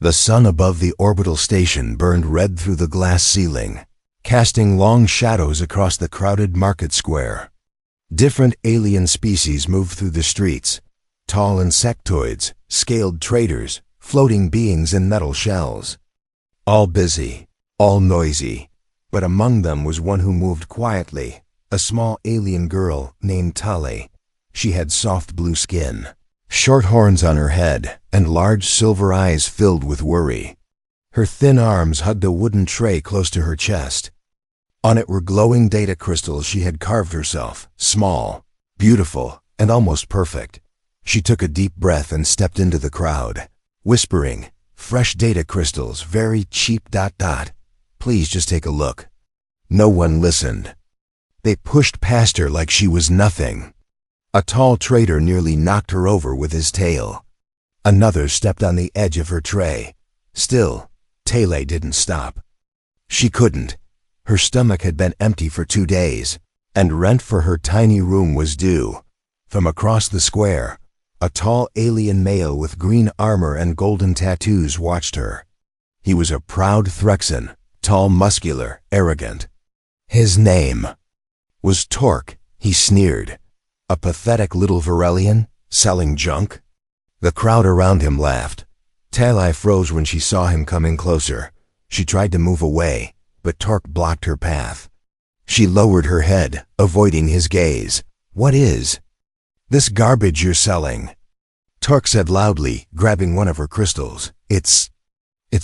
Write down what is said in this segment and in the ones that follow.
The sun above the orbital station burned red through the glass ceiling, casting long shadows across the crowded market square. Different alien species moved through the streets, tall insectoids, scaled traders, floating beings in metal shells. All busy, all noisy, but among them was one who moved quietly, a small alien girl named Tale. She had soft blue skin, short horns on her head, and large silver eyes filled with worry. Her thin arms hugged a wooden tray close to her chest. On it were glowing data crystals she had carved herself, small, beautiful, and almost perfect. She took a deep breath and stepped into the crowd, whispering, "Fresh data crystals, very cheap ... Please just take a look." No one listened. They pushed past her like she was nothing. A tall trader nearly knocked her over with his tail. Another stepped on the edge of her tray. Still, Tale didn't stop. She couldn't. Her stomach had been empty for 2 days, and rent for her tiny room was due. From across the square, a tall alien male with green armor and golden tattoos watched her. He was a proud Threxan, tall, muscular, arrogant. His name was Torque. He sneered. A pathetic little Varelian, selling junk? The crowd around him laughed. Tali froze when she saw him coming closer. She tried to move away, but Torque blocked her path. She lowered her head, avoiding his gaze. "What is this garbage you're selling?" Torque said loudly, grabbing one of her crystals. It's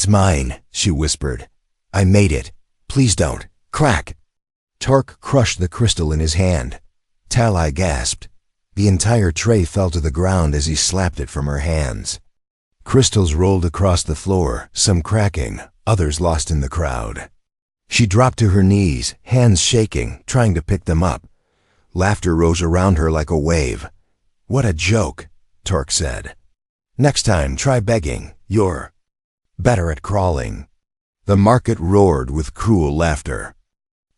mine," she whispered. "I made it. Please don't." Crack! Torque crushed the crystal in his hand. Tali gasped. The entire tray fell to the ground as he slapped it from her hands. Crystals rolled across the floor, some cracking, others lost in the crowd. She dropped to her knees, hands shaking, trying to pick them up. Laughter rose around her like a wave. "What a joke," Torque said. "Next time, try begging. You're better at crawling." The market roared with cruel laughter.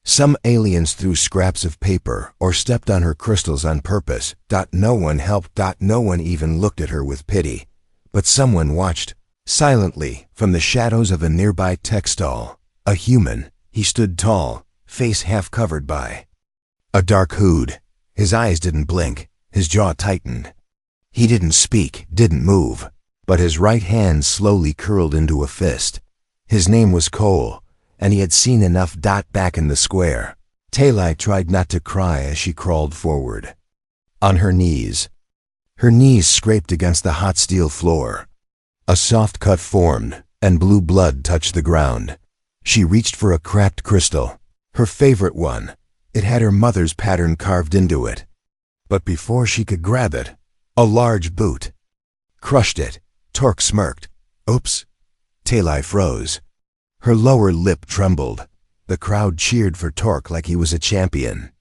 Some aliens threw scraps of paper or stepped on her crystals on purpose. No one helped. No one even looked at her with pity. But someone watched, silently, from the shadows of a nearby tech stall. A human. He stood tall, face half covered by a dark hood. His eyes didn't blink. His jaw tightened. He didn't speak, didn't move, but his right hand slowly curled into a fist. His name was Cole, and he had seen enough. Back in the square, Tali tried not to cry as she crawled forward. On her knees scraped against the hot steel floor. A soft cut formed, and blue blood touched the ground. She reached for a cracked crystal, her favorite one. It had her mother's pattern carved into it. But before she could grab it, a large boot crushed it. Torque smirked. "Oops." Tali froze. Her lower lip trembled. The crowd cheered for Torque like he was a champion.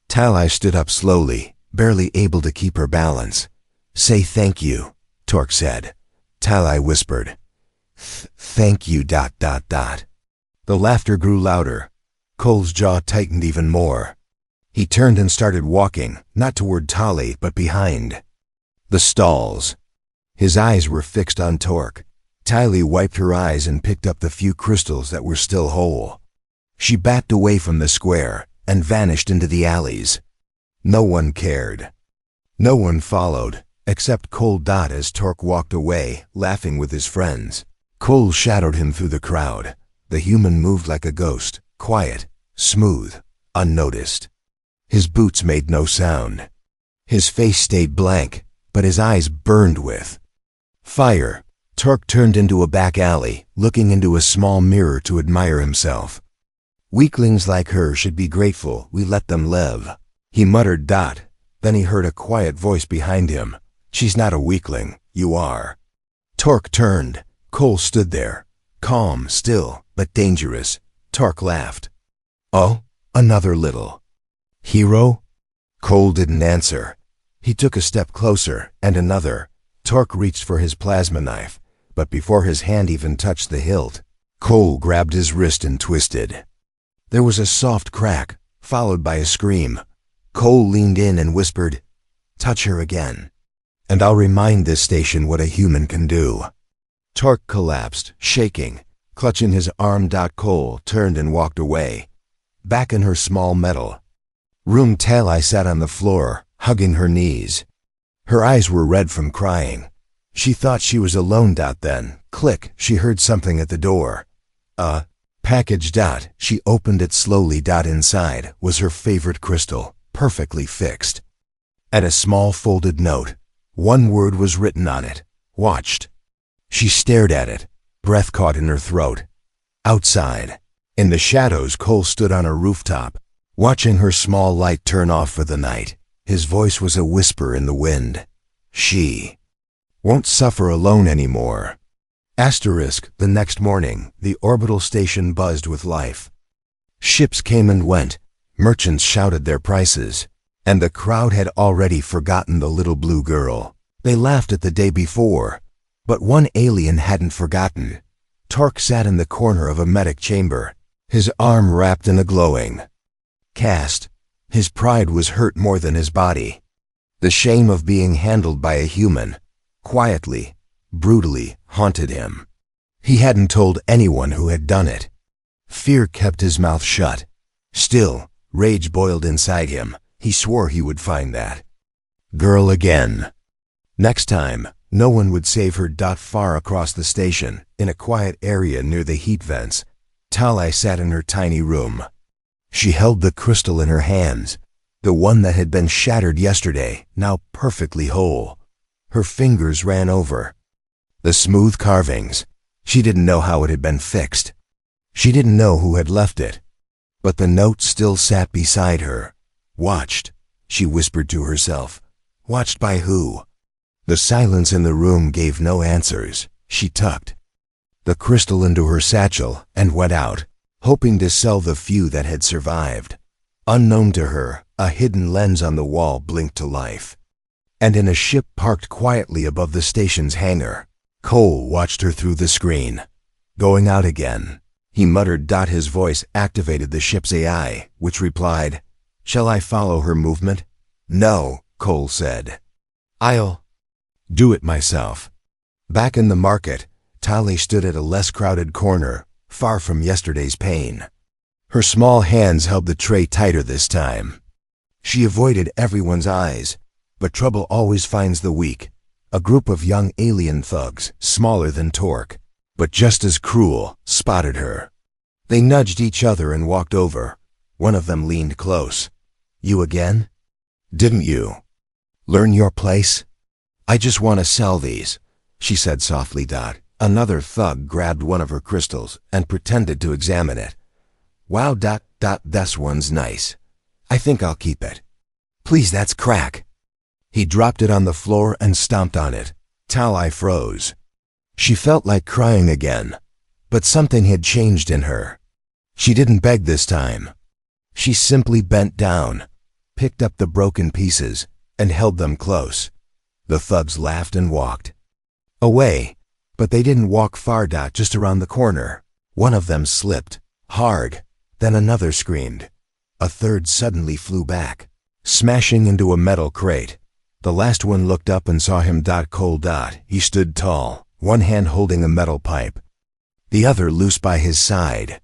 Tali stood up slowly, barely able to keep her balance. "Say thank you," Torque said. Tali whispered, "Thank you. .. The laughter grew louder. Cole's jaw tightened even more. He turned and started walking, not toward Tali, but behind the stalls. His eyes were fixed on Torque. Tali wiped her eyes and picked up the few crystals that were still whole. She backed away from the square and vanished into the alleys. No one cared. No one followed, except Cole. As Torque walked away, laughing with his friends. Cole shadowed him through the crowd. The human moved like a ghost, quiet, smooth, unnoticed. His boots made no sound. His face stayed blank, but his eyes burned with fire. Torque turned into a back alley, looking into a small mirror to admire himself. "Weaklings like her should be grateful we let them live," he muttered. Then he heard a quiet voice behind him. "She's not a weakling, you are." Torque turned. Cole stood there, calm, still, but dangerous. Torque laughed. "Oh, another little hero?" Cole didn't answer. He took a step closer, and another. Torque reached for his plasma knife, but before his hand even touched the hilt, Cole grabbed his wrist and twisted. There was a soft crack, followed by a scream. Cole leaned in and whispered, "Touch her again, and I'll remind this station what a human can do." Torque collapsed, shaking, clutching his arm. Cole turned and walked away, back in her small metal room. Tali sat on the floor, hugging her knees. Her eyes were red from crying. She thought she was alone. Then, click, she heard something at the door. A package. She opened it slowly. Inside was her favorite crystal, perfectly fixed. And a small folded note. One word was written on it: watched. She stared at it, breath caught in her throat. Outside, in the shadows, Cole stood on a rooftop, watching her small light turn off for the night. His voice was a whisper in the wind. She won't suffer alone anymore. The next morning, the orbital station buzzed with life. Ships came and went, merchants shouted their prices, and the crowd had already forgotten the little blue girl. They laughed at the day before, but one alien hadn't forgotten. Torque sat in the corner of a medic chamber, his arm wrapped in a glowing cast. His pride was hurt more than his body. The shame of being handled by a human, quietly, brutally, haunted him. He hadn't told anyone who had done it. Fear kept his mouth shut. Still, rage boiled inside him. He swore he would find that girl again. Next time, no one would save her. Far across the station, in a quiet area near the heat vents, Tali sat in her tiny room. She held the crystal in her hands, the one that had been shattered yesterday, now perfectly whole. Her fingers ran over the smooth carvings. She didn't know how it had been fixed. She didn't know who had left it. But the note still sat beside her. Watched, she whispered to herself. Watched by who? The silence in the room gave no answers. She tucked the crystal into her satchel and went out, hoping to sell the few that had survived. Unknown to her, a hidden lens on the wall blinked to life. And in a ship parked quietly above the station's hangar, Cole watched her through the screen. Going out again, he muttered. His voice activated the ship's AI, which replied, "Shall I follow her movement?" "No," Cole said. "I'll do it myself." Back in the market, Tali stood at a less crowded corner, far from yesterday's pain. Her small hands held the tray tighter this time. She avoided everyone's eyes, but trouble always finds the weak. A group of young alien thugs, smaller than Torque, but just as cruel, spotted her. They nudged each other and walked over. One of them leaned close. "You again? Didn't you learn your place?" "I just want to sell these," she said softly. Another thug grabbed one of her crystals and pretended to examine it. "Wow, this one's nice. I think I'll keep it." "Please, that's crack." He dropped it on the floor and stomped on it. Tali froze. She felt like crying again, but something had changed in her. She didn't beg this time. She simply bent down, picked up the broken pieces, and held them close. The thugs laughed and walked away, but they didn't walk far. Just around the corner, one of them slipped, hard. Then another screamed. A third suddenly flew back, smashing into a metal crate. The last one looked up and saw him. Cole. He stood tall, one hand holding a metal pipe, the other loose by his side.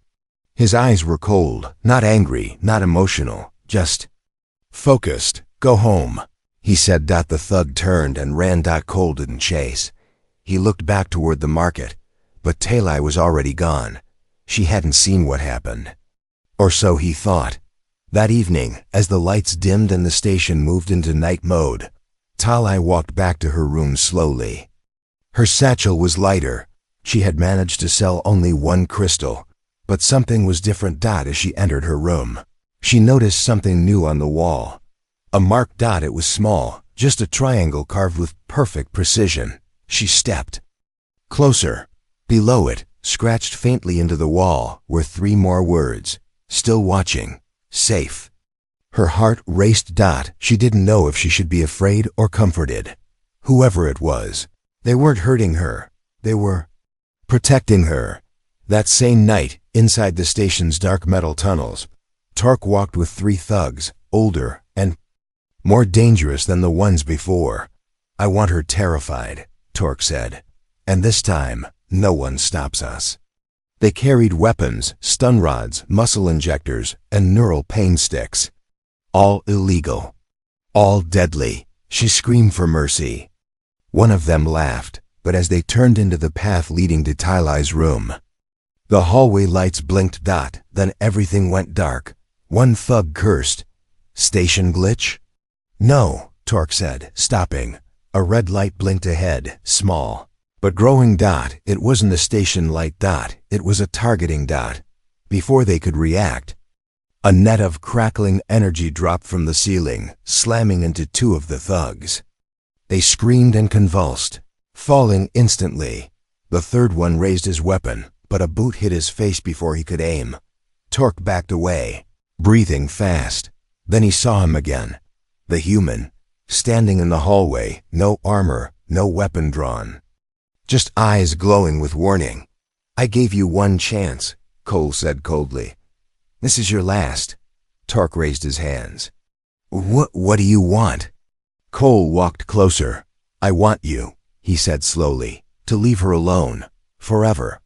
His eyes were cold, not angry, not emotional, just focused. "Go home," he said. The thug turned and ran. Cole didn't chase. He looked back toward the market, but Tali was already gone. She hadn't seen what happened. Or so he thought. That evening, as the lights dimmed and the station moved into night mode, Tali walked back to her room slowly. Her satchel was lighter. She had managed to sell only one crystal, but something was different. As she entered her room, she noticed something new on the wall. A mark. It was small, just a triangle carved with perfect precision. She stepped closer. Below it, scratched faintly into the wall, were 3 more words: "Still watching. Safe." Her heart raced. She didn't know if she should be afraid or comforted. Whoever it was, they weren't hurting her. They were protecting her. That same night, inside the station's dark metal tunnels, Torque walked with 3 thugs, older and more dangerous than the ones before. "I want her terrified," Torque said. "And this time, no one stops us. They carried weapons, stun rods, muscle injectors, and neural pain sticks. All illegal. All deadly. She screamed for mercy. One of them laughed, but as they turned into the path leading to Tylai's room, the hallway lights blinked. Then everything went dark. One thug cursed. "Station glitch?" "No," Torque said, stopping. A red light blinked ahead, small, but growing. It wasn't a station light. It was a targeting. Before they could react, a net of crackling energy dropped from the ceiling, slamming into two of the thugs. They screamed and convulsed, falling instantly. The third one raised his weapon, but a boot hit his face before he could aim. Torque backed away, breathing fast. Then he saw him again. The human, standing in the hallway, no armor, no weapon drawn. Just eyes glowing with warning. "I gave you one chance," Cole said coldly. "This is your last." Torque raised his hands. What do you want?" Cole walked closer. "I want you," he said slowly, "to leave her alone, forever.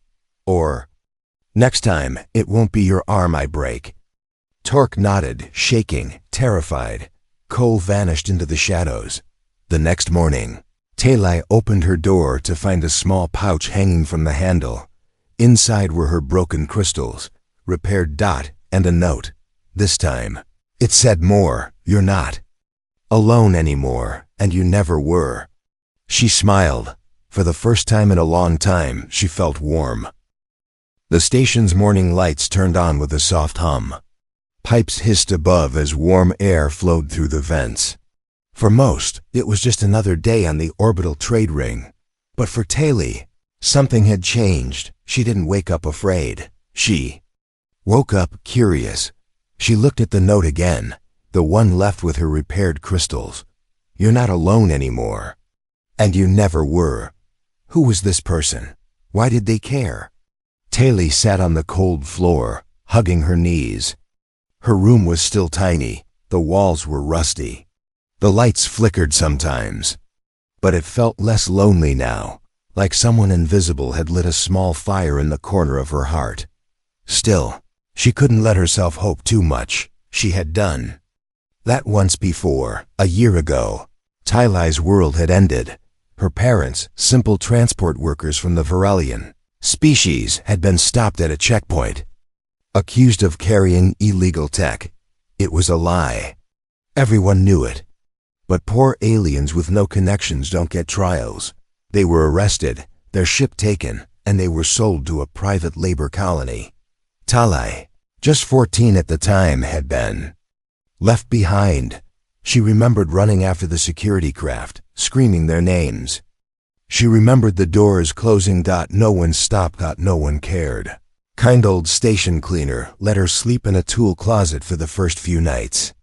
Or, next time, it won't be your arm I break." Torque nodded, shaking, terrified. Cole vanished into the shadows. The next morning, Tylai opened her door to find a small pouch hanging from the handle. Inside were her broken crystals, repaired. And a note. This time, it said more. "You're not alone anymore, and you never were." She smiled. For the first time in a long time, she felt warm. The station's morning lights turned on with a soft hum. Pipes hissed above as warm air flowed through the vents. For most, it was just another day on the orbital trade ring. But for Tylai, something had changed. She didn't wake up afraid. She woke up curious. She looked at the note again, the one left with her repaired crystals. "You're not alone anymore. And you never were." Who was this person? Why did they care? Tylai sat on the cold floor, hugging her knees. Her room was still tiny. The walls were rusty. The lights flickered sometimes. But it felt less lonely now, like someone invisible had lit a small fire in the corner of her heart. Still, she couldn't let herself hope too much. She had done that once before, a year ago. Tylai's world had ended. Her parents, simple transport workers from the Varelian species, had been stopped at a checkpoint, accused of carrying illegal tech. It was a lie. Everyone knew it. But poor aliens with no connections don't get trials. They were arrested, their ship taken, and they were sold to a private labor colony. Tylai, just 14 at the time, had been left behind. She remembered running after the security craft, screaming their names. She remembered the doors closing. No one stopped. No one cared. Kind old station cleaner let her sleep in a tool closet for the first few nights.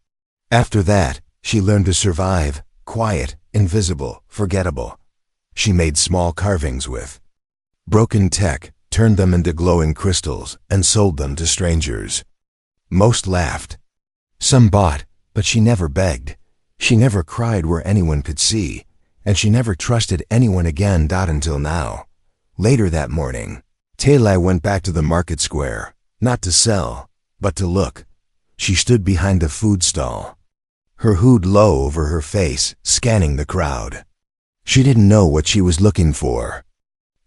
After that, she learned to survive, quiet, invisible, forgettable. She made small carvings with broken tech, turned them into glowing crystals, and sold them to strangers. Most laughed. Some bought, but she never begged. She never cried where anyone could see, and she never trusted anyone again. Until now. Later that morning, Tylai went back to the market square, not to sell, but to look. She stood behind the food stall, her hood low over her face, scanning the crowd. She didn't know what she was looking for,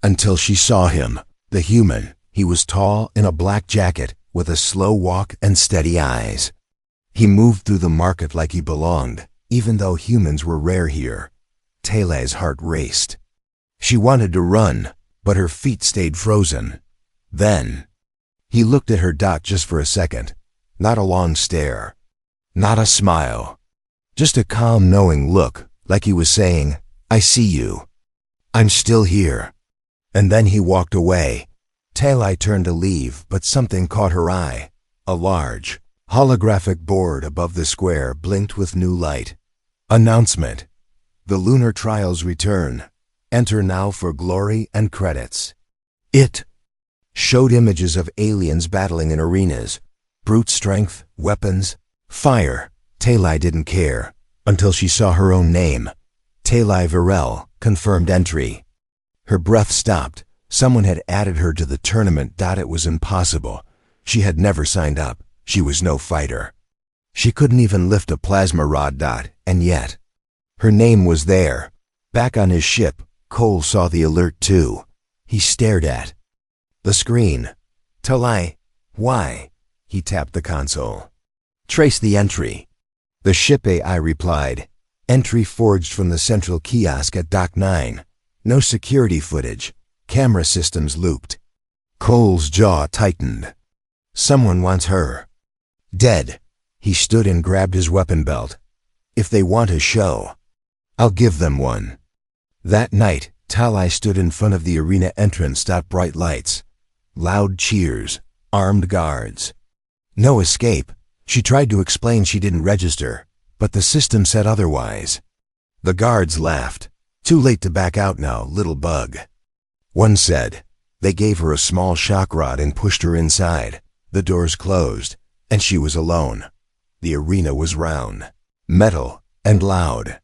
until she saw him, the human. He was tall, in a black jacket, with a slow walk and steady eyes. He moved through the market like he belonged, even though humans were rare here. Tylai's heart raced. She wanted to run, but her feet stayed frozen. Then, he looked at her. Just for a second. Not a long stare. Not a smile. Just a calm, knowing look, like he was saying, "I see you. I'm still here." And then he walked away. Tylai turned to leave, but something caught her eye. A large, holographic board above the square blinked with new light. Announcement: the lunar trials return. Enter now for glory and credits. It showed images of aliens battling in arenas. Brute strength, weapons, fire. Tylai didn't care, until she saw her own name. Tylai Varel, confirmed entry. Her breath stopped. Someone had added her to the tournament. It was impossible. She had never signed up. She was no fighter. She couldn't even lift a plasma rod. And yet, her name was there. Back on his ship, Cole saw the alert too. He stared at the screen. Talai, why? He tapped the console. Trace the entry. The ship AI replied. Entry forged from the central kiosk at Dock 9. No security footage. Camera systems looped. Cole's jaw tightened. Someone wants her. Dead. He stood and grabbed his weapon belt. If they want a show, I'll give them one. That night, Talai stood in front of the arena entrance. Bright lights. Loud cheers. Armed guards. No escape. She tried to explain she didn't register, but the system said otherwise. The guards laughed. Too late to back out now, little bug. One said. They gave her a small shock rod and pushed her inside. The doors closed, and she was alone. The arena was round, metal, and loud.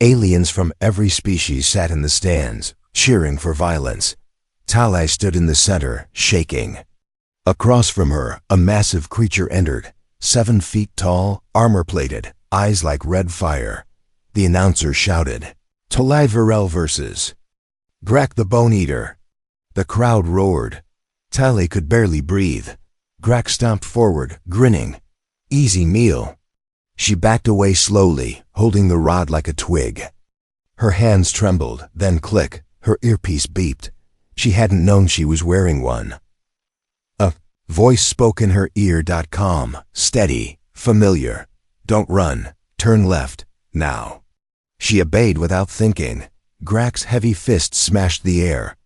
Aliens from every species sat in the stands, cheering for violence. Talai stood in the center, shaking. Across from her, a massive creature entered, 7 feet tall, armor-plated, eyes like red fire. The announcer shouted, Talai Varel versus Grak the Bone Eater. The crowd roared. Talai could barely breathe. Grak stomped forward, grinning. Easy meal. She backed away slowly, holding the rod like a twig. Her hands trembled, then click, her earpiece beeped. She hadn't known she was wearing one. A voice spoke in her ear. Calm, steady, familiar. Don't run. Turn left, now. She obeyed without thinking. Grak's heavy fist smashed the air.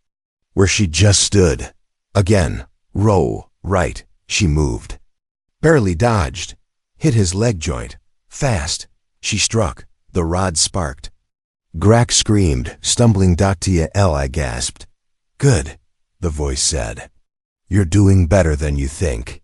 Where she just stood. Again. Roll, right. She moved. Barely dodged. Hit his leg joint. Fast. She struck. The rod sparked. Grak screamed, stumbling. I gasped. Good, the voice said. You're doing better than you think.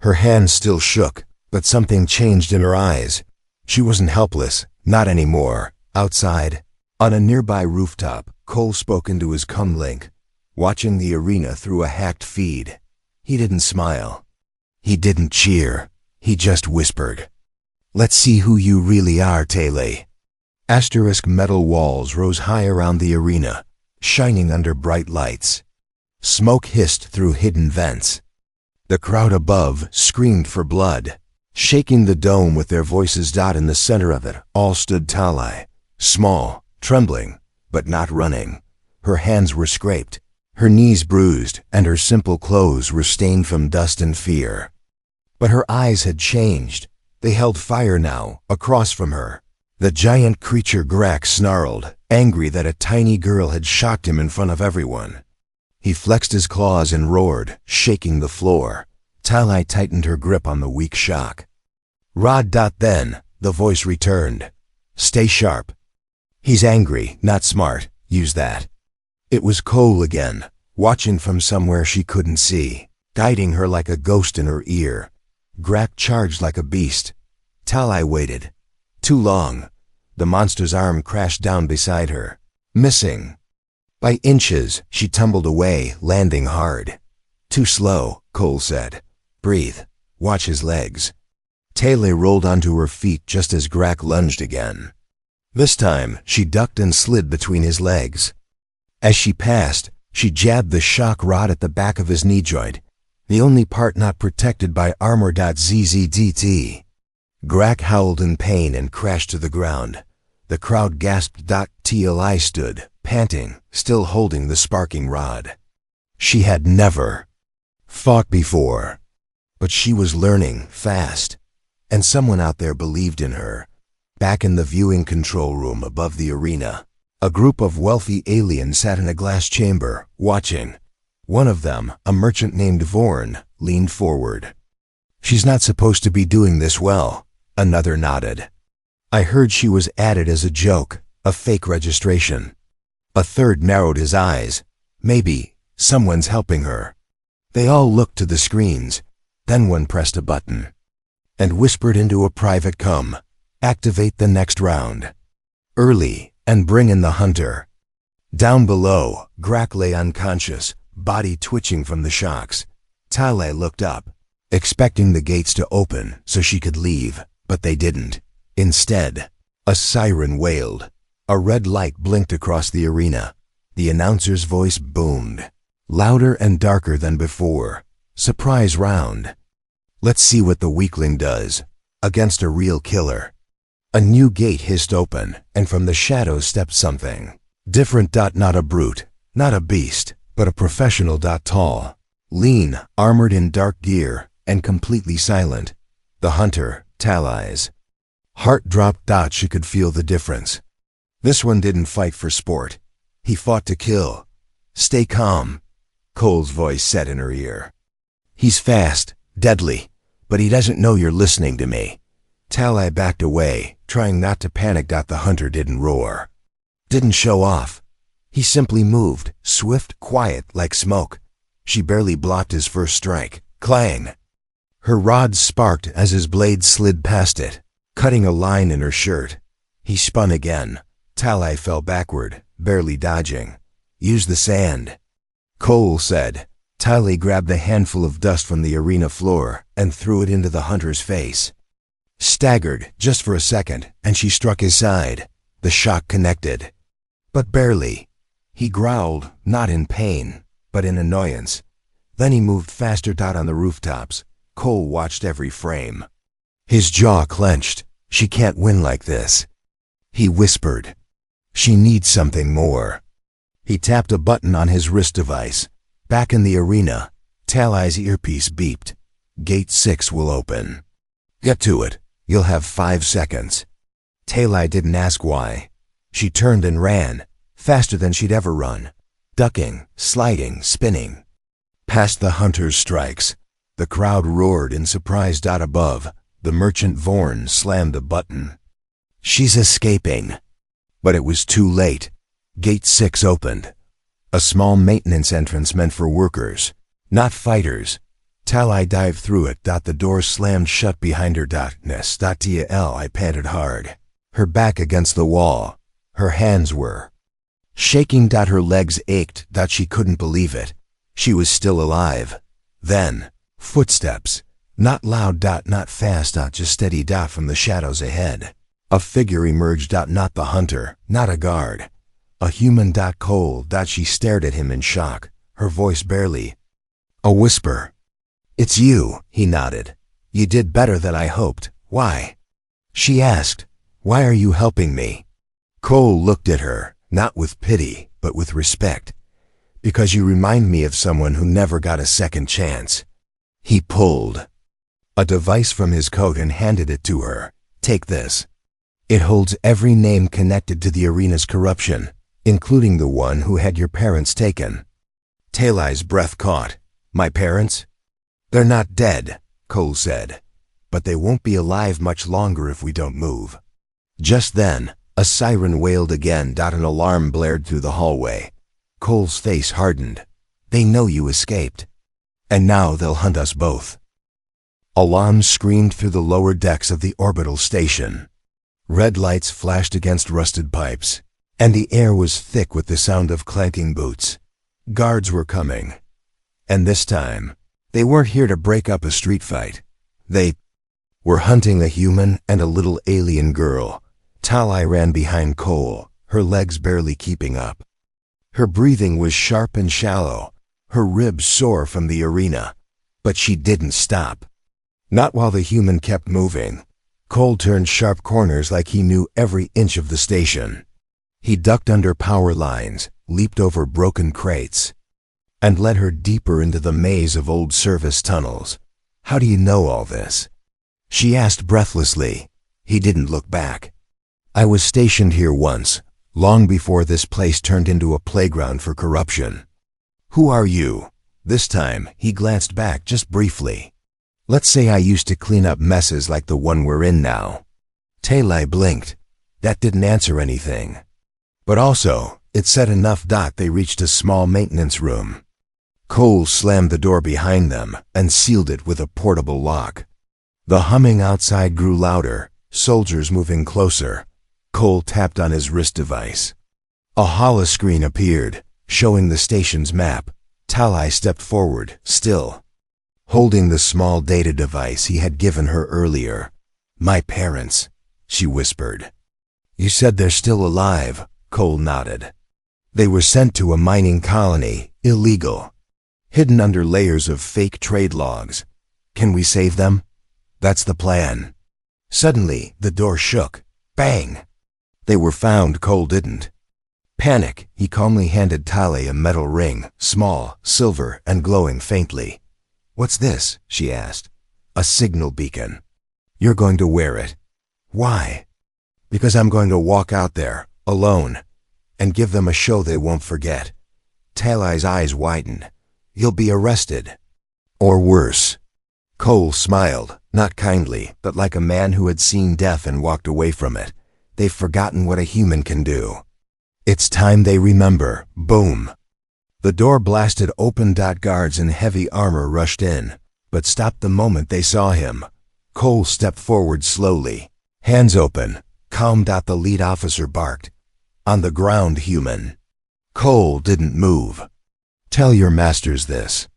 Her hands still shook, but something changed in her eyes. She wasn't helpless, not anymore. Outside, on a nearby rooftop, Cole spoke into his comlink, watching the arena through a hacked feed. He didn't smile. He didn't cheer. He just whispered. Let's see who you really are, Talai. Asterisk metal walls rose high around the arena, shining under bright lights. Smoke hissed through hidden vents. The crowd above screamed for blood. Shaking the dome with their voices. In the center of it all stood Talai, small, trembling, but not running. Her hands were scraped, her knees bruised, and her simple clothes were stained from dust and fear. But her eyes had changed. They held fire now, across from her. The giant creature Grak snarled, angry that a tiny girl had shocked him in front of everyone. He flexed his claws and roared, shaking the floor. Talai tightened her grip on the weak shock. Rod. Then, the voice returned. Stay sharp. He's angry, not smart. Use that. It was Cole again, watching from somewhere she couldn't see, guiding her like a ghost in her ear. Grak charged like a beast. Talai waited. Too long. The monster's arm crashed down beside her. Missing. By inches, she tumbled away, landing hard. Too slow, Cole said. Breathe. Watch his legs. Talai rolled onto her feet just as Grak lunged again. This time, she ducked and slid between his legs. As she passed, she jabbed the shock rod at the back of his knee joint, the only part not protected by armor. ZZDT. Grak howled in pain and crashed to the ground. The crowd gasped. Talai stood, panting, still holding the sparking rod. She had never fought before, but she was learning fast, and someone out there believed in her. Back in the viewing control room above the arena, a group of wealthy aliens sat in a glass chamber, watching. One of them, a merchant named Vorn, leaned forward. She's not supposed to be doing this well. Another nodded. I heard she was added as a joke, a fake registration. A third narrowed his eyes. Maybe someone's helping her. They all looked to the screens. Then one pressed a button and whispered into a private comm. Activate the next round. Early, and bring in the hunter. Down below, Grak lay unconscious, body twitching from the shocks. Talay looked up, expecting the gates to open so she could leave, but they didn't. Instead, a siren wailed. A red light blinked across the arena. The announcer's voice boomed, louder and darker than before. Surprise round. Let's see what the weakling does against a real killer. A new gate hissed open, and from the shadows stepped something different. Not a brute, not a beast, but a professional. Tall, lean, armored in dark gear, and completely silent. The hunter, Talay's heart dropped. She could feel the difference. This one didn't fight for sport. He fought to kill. Stay calm, Cole's voice said in her ear. He's fast, deadly, but he doesn't know you're listening to me. Talay backed away, trying not to panic. The hunter didn't roar, didn't show off. He simply moved, swift, quiet, like smoke. She barely blocked his first strike. Clang! Her rod sparked as his blade slid past it, cutting a line in her shirt. He spun again. Talay fell backward, barely dodging. Use the sand, Cole said. Talay grabbed the handful of dust from the arena floor and threw it into the hunter's face. Staggered just for a second, and she struck his side. The shock connected, but barely. He growled, not in pain, but in annoyance. Then he moved faster. On the rooftops, Cole watched every frame. His jaw clenched. She can't win like this, he whispered. She needs something more. He tapped a button on his wrist device. Back in the arena, Talay's earpiece beeped. Gate 6 will open. Get to it. You'll have 5 seconds. Talay didn't ask why. She turned and ran, faster than she'd ever run, ducking, sliding, spinning. Past the hunter's strikes, the crowd roared in surprise. Above, the merchant Vorn slammed a button. She's escaping. But it was too late. Gate 6 opened. A small maintenance entrance meant for workers, not fighters. Talay dived through it. The door slammed shut behind her. I panted hard, her back against the wall. Her hands were shaking. Her legs ached. She couldn't believe it. She was still alive. Then, footsteps. Not loud. Not fast. Just steady. From the shadows ahead. A figure emerged. Not the hunter, not a guard. A human. Cole. She stared at him in shock, her voice barely a whisper. It's you, he nodded. You did better than I hoped. Why? She asked. Why are you helping me? Cole looked at her, not with pity, but with respect. Because you remind me of someone who never got a second chance. He pulled a device from his coat and handed it to her. Take this. It holds every name connected to the arena's corruption, including the one who had your parents taken. Talay's breath caught. My parents? They're not dead, Cole said, but they won't be alive much longer if we don't move. Just then, a siren wailed again. An alarm blared through the hallway. Cole's face hardened. They know you escaped, and now they'll hunt us both. Alarms screamed through the lower decks of the orbital station. Red lights flashed against rusted pipes, and the air was thick with the sound of clanking boots. Guards were coming, and this time, they weren't here to break up a street fight. They were hunting a human and a little alien girl. Talay ran behind Cole, her legs barely keeping up. Her breathing was sharp and shallow, her ribs sore from the arena. But she didn't stop. Not while the human kept moving. Cole turned sharp corners like he knew every inch of the station. He ducked under power lines, leaped over broken crates, and led her deeper into the maze of old service tunnels. How do you know all this? She asked breathlessly. He didn't look back. I was stationed here once, long before this place turned into a playground for corruption. Who are you? This time, he glanced back just briefly. Let's say I used to clean up messes like the one we're in now. Talay blinked. That didn't answer anything. But also, it said enough. They reached a small maintenance room. Cole slammed the door behind them and sealed it with a portable lock. The humming outside grew louder, soldiers moving closer. Cole tapped on his wrist device. A holoscreen appeared, showing the station's map. Talai stepped forward, still holding the small data device he had given her earlier. "My parents," she whispered. "You said they're still alive," Cole nodded. "They were sent to a mining colony, illegal, hidden under layers of fake trade logs. Can we save them?" "That's the plan." Suddenly, the door shook. Bang! They were found, Cole didn't. Panic, he calmly handed Talai a metal ring, small, silver, and glowing faintly. "What's this?" she asked. "A signal beacon. You're going to wear it." "Why?" "Because I'm going to walk out there, alone, and give them a show they won't forget." Talai's eyes widened. "You'll be arrested." "Or worse." Cole smiled, not kindly, but like a man who had seen death and walked away from it. They've forgotten what a human can do. It's time they remember. Boom. The door blasted open. Guards in heavy armor rushed in, but stopped the moment they saw him. Cole stepped forward slowly. "Hands open." Calm. The lead officer barked. "On the ground, human." Cole didn't move. "Tell your masters this.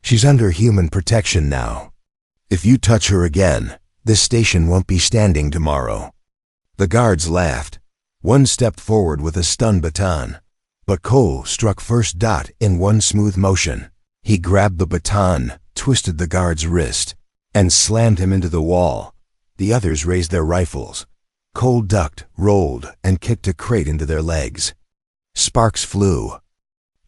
She's under human protection now. If you touch her again, this station won't be standing tomorrow." The guards laughed. One stepped forward with a stun baton, but Cole struck first. In one smooth motion. He grabbed the baton, twisted the guard's wrist, and slammed him into the wall. The others raised their rifles. Cole ducked, rolled, and kicked a crate into their legs. Sparks flew.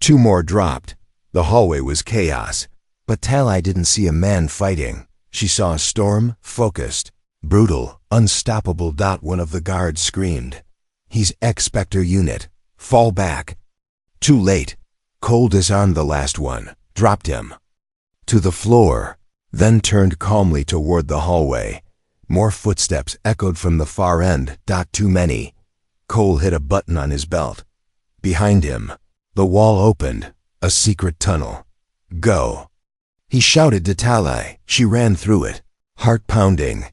Two more dropped. The hallway was chaos, but Talai didn't see a man fighting. She saw a storm, focused, brutal, unstoppable. One of the guards screamed. "He's X-Spectre unit. Fall back." Too late. Cole disarmed the last one, dropped him to the floor, then turned calmly toward the hallway. More footsteps echoed from the far end. Too many. Cole hit a button on his belt. Behind him, the wall opened, a secret tunnel. "Go." He shouted to Talai. She ran through it, heart pounding.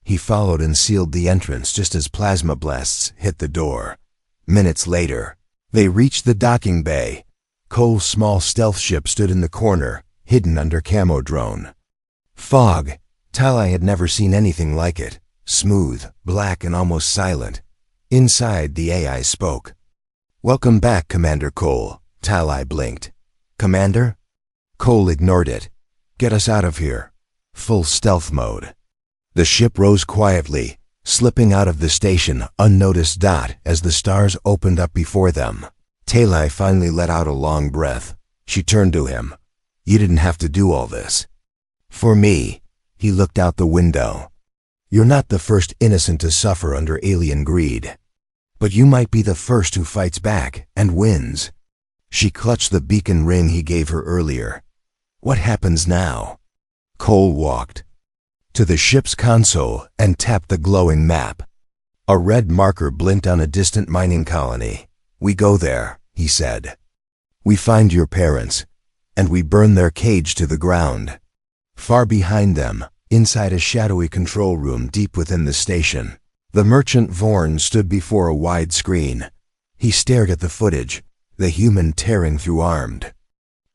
He followed and sealed the entrance just as plasma blasts hit the door. Minutes later, they reached the docking bay. Cole's small stealth ship stood in the corner, hidden under camo drone. Fog. Talai had never seen anything like it. Smooth, black, and almost silent. Inside, the AI spoke. "Welcome back, Commander Cole." Talai blinked. "Commander?" Cole ignored it. "Get us out of here." Full stealth mode. The ship rose quietly, slipping out of the station unnoticed. As the stars opened up before them, Talai finally let out a long breath. She turned to him. "You didn't have to do all this." "For me." He looked out the window. "You're not the first innocent to suffer under alien greed. But you might be the first who fights back and wins." She clutched the beacon ring he gave her earlier. "What happens now?" Cole walked to the ship's console and tapped the glowing map. A red marker blinked on a distant mining colony. "We go there," he said. "We find your parents, and we burn their cage to the ground." Far behind them, inside a shadowy control room deep within the station, the merchant Vorn stood before a wide screen. He stared at the footage, the human tearing through armed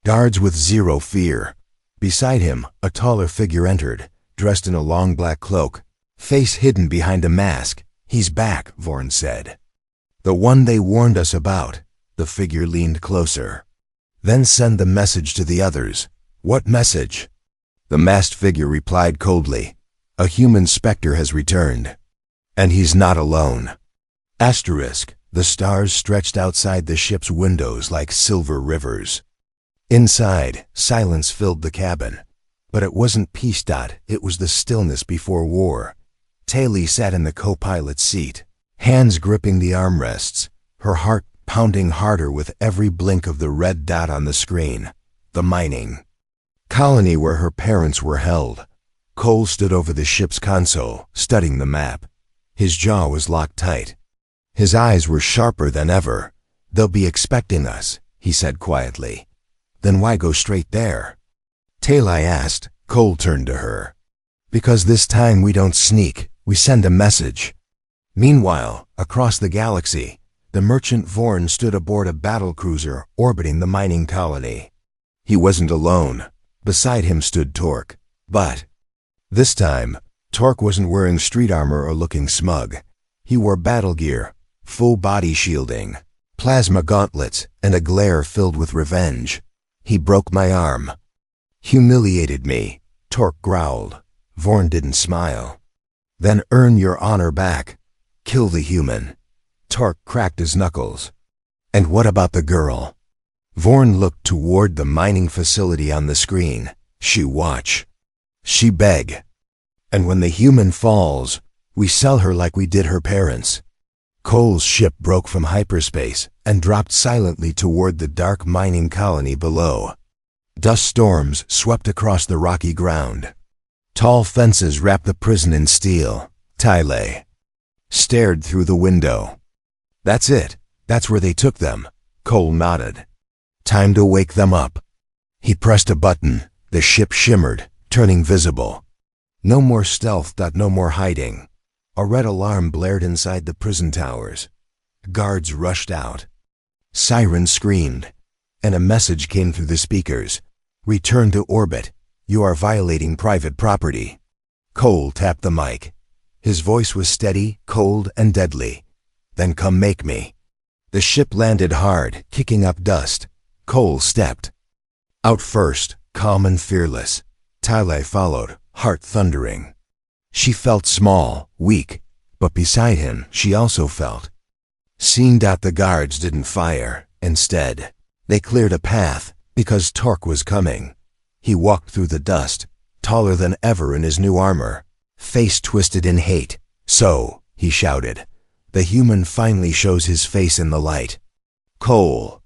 guards with zero fear. Beside him, a taller figure entered, dressed in a long black cloak, face hidden behind a mask. "He's back," Vorn said. "The one they warned us about." The figure leaned closer. "Then send the message to the others." "What message?" The masked figure replied coldly. "A human specter has returned. And he's not alone." Asterisk. The stars stretched outside the ship's windows like silver rivers. Inside, silence filled the cabin. But it wasn't peace. It was the stillness before war. Talai sat in the co-pilot's seat, hands gripping the armrests, her heart pounding harder with every blink of the red dot on the screen. The mining colony where her parents were held. Cole stood over the ship's console, studying the map. His jaw was locked tight. His eyes were sharper than ever. "They'll be expecting us," he said quietly. "Then why go straight there?" Talai asked. Cole turned to her. "Because this time we don't sneak, we send a message." Meanwhile, across the galaxy, The merchant Vorn stood aboard a battlecruiser orbiting the mining colony. He wasn't alone. Beside him stood Torque. But this time, Torque wasn't wearing street armor or looking smug. He wore battle gear, full body shielding, plasma gauntlets, and a glare filled with revenge. He broke my arm. Humiliated me, Torque growled. Vorn didn't smile. Then earn your honor back. Kill the human. Torque cracked his knuckles. And what about the girl? Vorn looked toward the mining facility on the screen. She watch. She beg. And when the human falls, we sell her like we did her parents. Cole's ship broke from hyperspace and dropped silently toward the dark mining colony below. Dust storms swept across the rocky ground. Tall fences wrapped the prison in steel. Tyle stared through the window. That's it. That's where they took them. Cole nodded. Time to wake them up. He pressed a button. The ship shimmered, turning visible. No more stealth. No more hiding. A red alarm blared inside the prison towers. Guards rushed out. Sirens screamed, and a message came through the speakers. Return to orbit. You are violating private property. Cole tapped the mic. His voice was steady, cold, and deadly. Then come make me. The ship landed hard, kicking up dust. Cole stepped out first, calm and fearless. Tyle followed, heart thundering. She felt small, weak, but beside him she also felt. Seeing that the guards didn't fire. Instead, they cleared a path because Torque was coming. He walked through the dust, taller than ever in his new armor, face twisted in hate. So, he shouted, the human finally shows his face in the light. Cole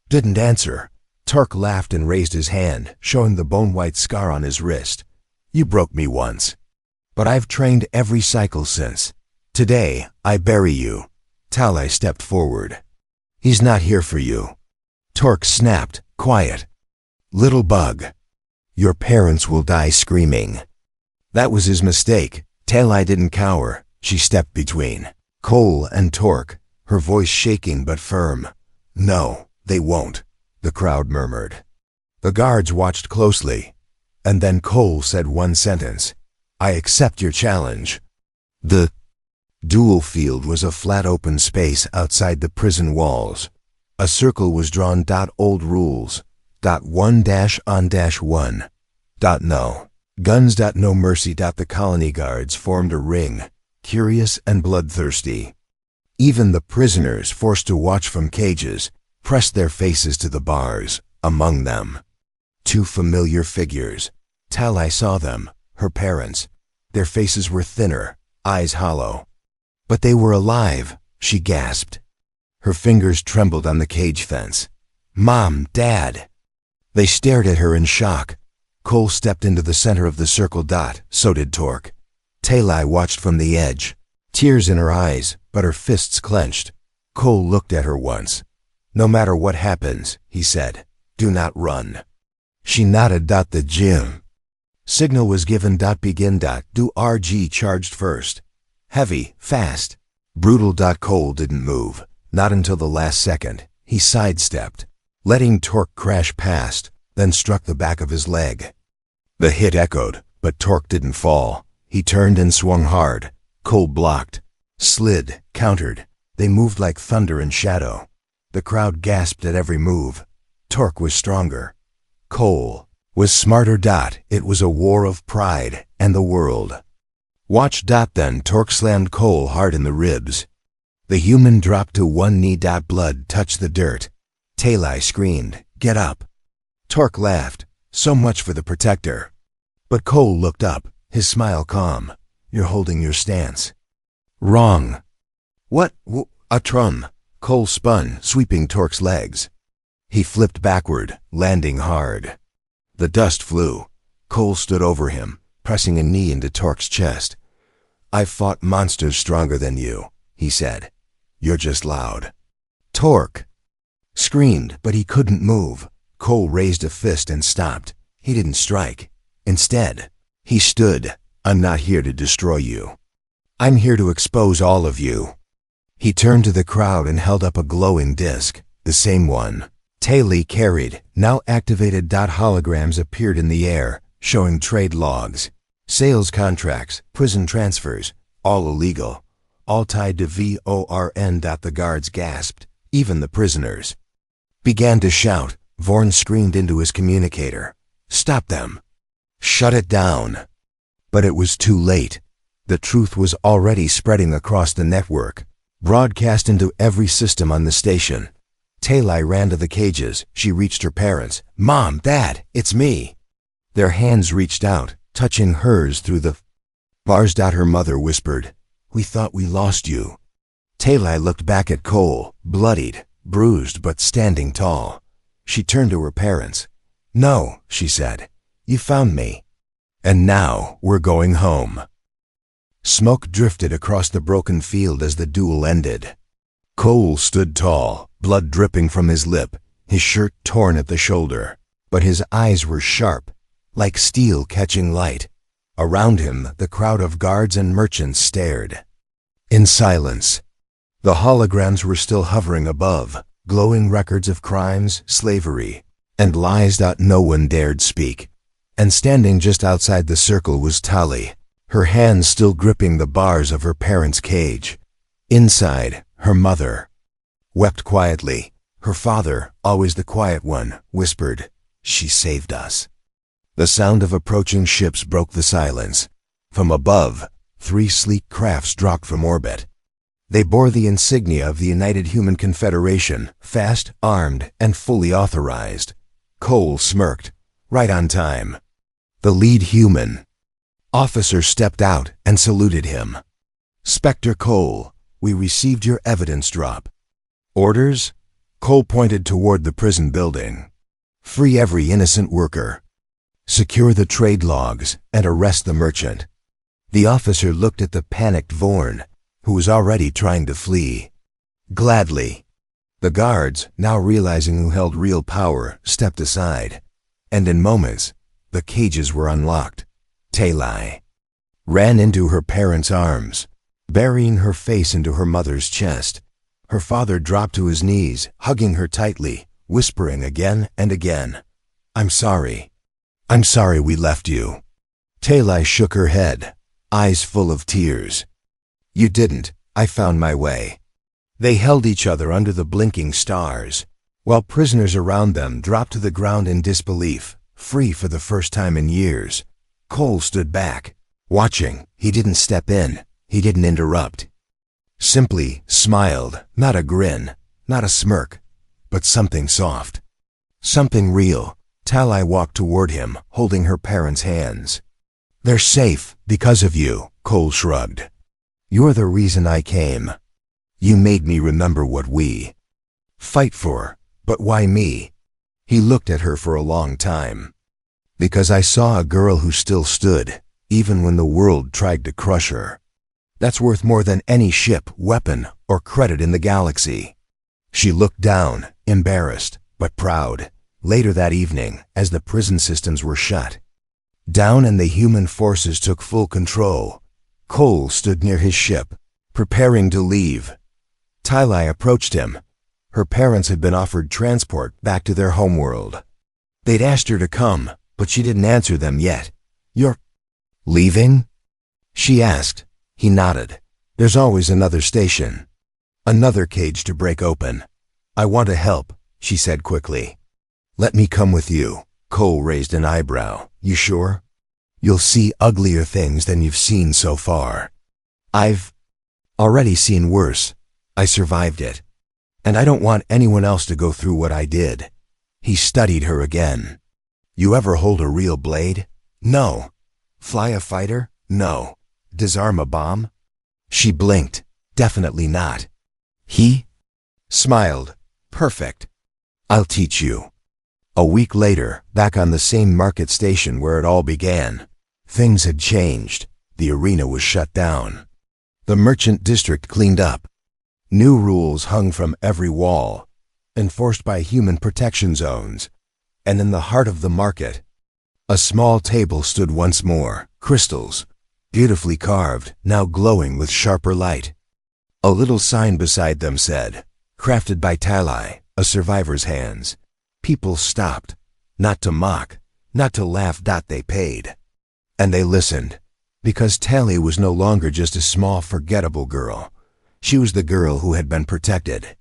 didn't answer. Torque laughed and raised his hand, showing the bone-white scar on his wrist. You broke me once, but I've trained every cycle since. Today, I bury you. Tyle stepped forward. He's not here for you. Torque snapped, quiet. Little bug. Your parents will die screaming. That was his mistake. Tyle didn't cower. She stepped between Cole and Torque, her voice shaking but firm. No, they won't, the crowd murmured. The guards watched closely, and then Cole said one sentence. I accept your challenge. The duel field was a flat open space outside the prison walls. A circle was drawn. Old rules. 1-on-1. No. Guns. No mercy. The colony guards formed a ring, curious and bloodthirsty. Even the prisoners, forced to watch from cages, pressed their faces to the bars. Among them, two familiar figures. Tyle saw them, her parents. Their faces were thinner, eyes hollow. But they were alive, she gasped. Her fingers trembled on the cage fence. Mom, Dad. They stared at her in shock. Cole stepped into the center of the circle. So did Torque. Tyle watched from the edge, tears in her eyes, but her fists clenched. Cole looked at her once. No matter what happens, he said, do not run. She nodded. The gym signal was given. Begin. Do RG charged first. Heavy, fast, brutal. Cole didn't move, not until the last second. He sidestepped, letting Torque crash past, then struck the back of his leg. The hit echoed, but Torque didn't fall. He turned and swung hard. Cole blocked, slid, countered. They moved like thunder and shadow. The crowd gasped at every move. Torque was stronger. Cole was smarter. It was a war of pride and the world. Watch. Then Torque slammed Cole hard in the ribs. The human dropped to one knee. Blood touched the dirt. Tyle screamed, get up. Torque laughed. So much for the protector. But Cole looked up, his smile calm. You're holding your stance. Wrong. What? A trum. Cole spun, sweeping Torque's legs. He flipped backward, landing hard. The dust flew. Cole stood over him, pressing a knee into Torque's chest. I've fought monsters stronger than you, he said. You're just loud. Torque screamed, but he couldn't move. Cole raised a fist and stopped. He didn't strike. Instead, he stood. I'm not here to destroy you. I'm here to expose all of you. He turned to the crowd and held up a glowing disc, the same one Taylor carried. Now activated. Holograms appeared in the air, showing trade logs, sales contracts, prison transfers, all illegal, all tied to VORN. The guards gasped, even the prisoners began to shout. Vorn screamed into his communicator, "Stop them! Shut it down!" But it was too late. The truth was already spreading across the network, broadcast into every system on the station. Taylor ran to the cages. She reached her parents. "Mom, Dad, it's me." Their hands reached out, touching hers through the bars. Her mother whispered, "We thought we lost you." Taylor looked back at Cole, bloodied, bruised but standing tall. She turned to her parents. "No," she said, "you found me. And now we're going home." Smoke drifted across the broken field as the duel ended. Cole stood tall, blood dripping from his lip, his shirt torn at the shoulder, but his eyes were sharp, like steel catching light. Around him, the crowd of guards and merchants stared in silence. The holograms were still hovering above, glowing records of crimes, slavery, and lies. No one dared speak. And standing just outside the circle was Tali, her hands still gripping the bars of her parents' cage. Inside, her mother wept quietly. Her father, always the quiet one, whispered, "She saved us." The sound of approaching ships broke the silence. From above, 3 sleek crafts dropped from orbit. They bore the insignia of the United Human Confederation, fast, armed, and fully authorized. Cole smirked. Right on time. The lead human officer stepped out and saluted him. "Spectre Cole, we received your evidence drop." "Orders?" Cole pointed toward the prison building. "Free every innocent worker. Secure the trade logs and arrest the merchant." The officer looked at the panicked Vorn, who was already trying to flee. "Gladly." The guards, now realizing who held real power, stepped aside, and in moments, the cages were unlocked. Taylor ran into her parents' arms, burying her face into her mother's chest. Her father dropped to his knees, hugging her tightly, whispering again and again, "I'm sorry. I'm sorry we left you." Taylor shook her head, eyes full of tears. "You didn't. I found my way." They held each other under the blinking stars, while prisoners around them dropped to the ground in disbelief, free for the first time in years. Cole stood back, watching. He didn't step in. He didn't interrupt. Simply smiled, not a grin, not a smirk, but something soft. Something real. Taylor walked toward him, holding her parents' hands. "They're safe because of you," Cole shrugged. "You're the reason I came. You made me remember what we fight for, but why me?" He looked at her for a long time. "Because I saw a girl who still stood, even when the world tried to crush her. That's worth more than any ship, weapon, or credit in the galaxy." She looked down, embarrassed, but proud. Later that evening, as the prison systems were shut down and the human forces took full control, Cole stood near his ship, preparing to leave. Taylor approached him. Her parents had been offered transport back to their homeworld. They'd asked her to come, but she didn't answer them yet. "You're leaving?" she asked. He nodded. "There's always another station. Another cage to break open." "I want to help," she said quickly. "Let me come with you." Cole raised an eyebrow. "You sure? You'll see uglier things than you've seen so far." "I've already seen worse. I survived it. And I don't want anyone else to go through what I did." He studied her again. "You ever hold a real blade?" "No." "Fly a fighter?" "No." "Disarm a bomb?" She blinked. "Definitely not." He smiled. "Perfect. I'll teach you." A week later, back on the same market station where it all began, things had changed. The arena was shut down. The merchant district cleaned up. New rules hung from every wall, enforced by human protection zones. And in the heart of the market, a small table stood once more, crystals, beautifully carved, now glowing with sharper light. A little sign beside them said, "Crafted by Tali, a survivor's hands." People stopped, not to mock, not to laugh. They paid. And they listened, because Tali was no longer just a small, forgettable girl. She was the girl who had been protected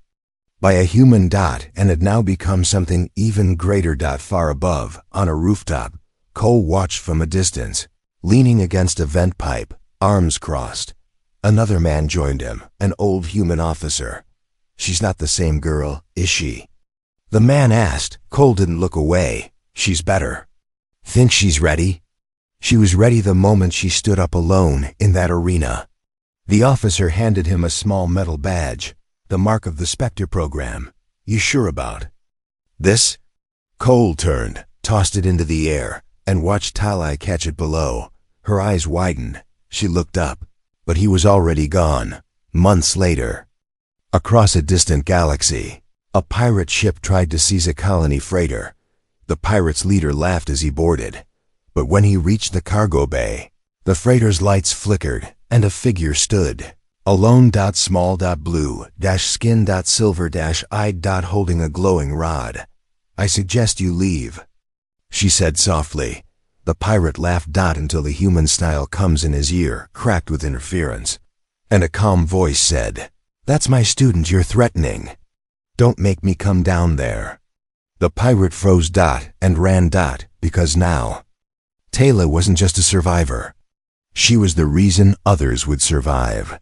by a human, and had now become something even greater. Far above, on a rooftop, Cole watched from a distance, leaning against a vent pipe, arms crossed. Another man joined him, an old human officer. "She's not the same girl, is she?" the man asked. Cole didn't look away. "She's better." "Think she's ready?" She was ready the moment she stood up alone in that arena. The officer handed him a small metal badge, the mark of the Spectre program. "You sure about this?" Cole turned, tossed it into the air, and watched Tali catch it below. Her eyes widened. She looked up, but he was already gone. Months later, across a distant galaxy, a pirate ship tried to seize a colony freighter. The pirate's leader laughed as he boarded. But when he reached the cargo bay, the freighter's lights flickered, and a figure stood, alone. Small. Blue. Skin. Silver. Eyed. Holding a glowing rod. "I suggest you leave," she said softly. The pirate laughed. Until the human style comes in his ear, cracked with interference. And a calm voice said, "That's my student you're threatening. Don't make me come down there." The pirate froze. And ran. Because now, Tali wasn't just a survivor. She was the reason others would survive.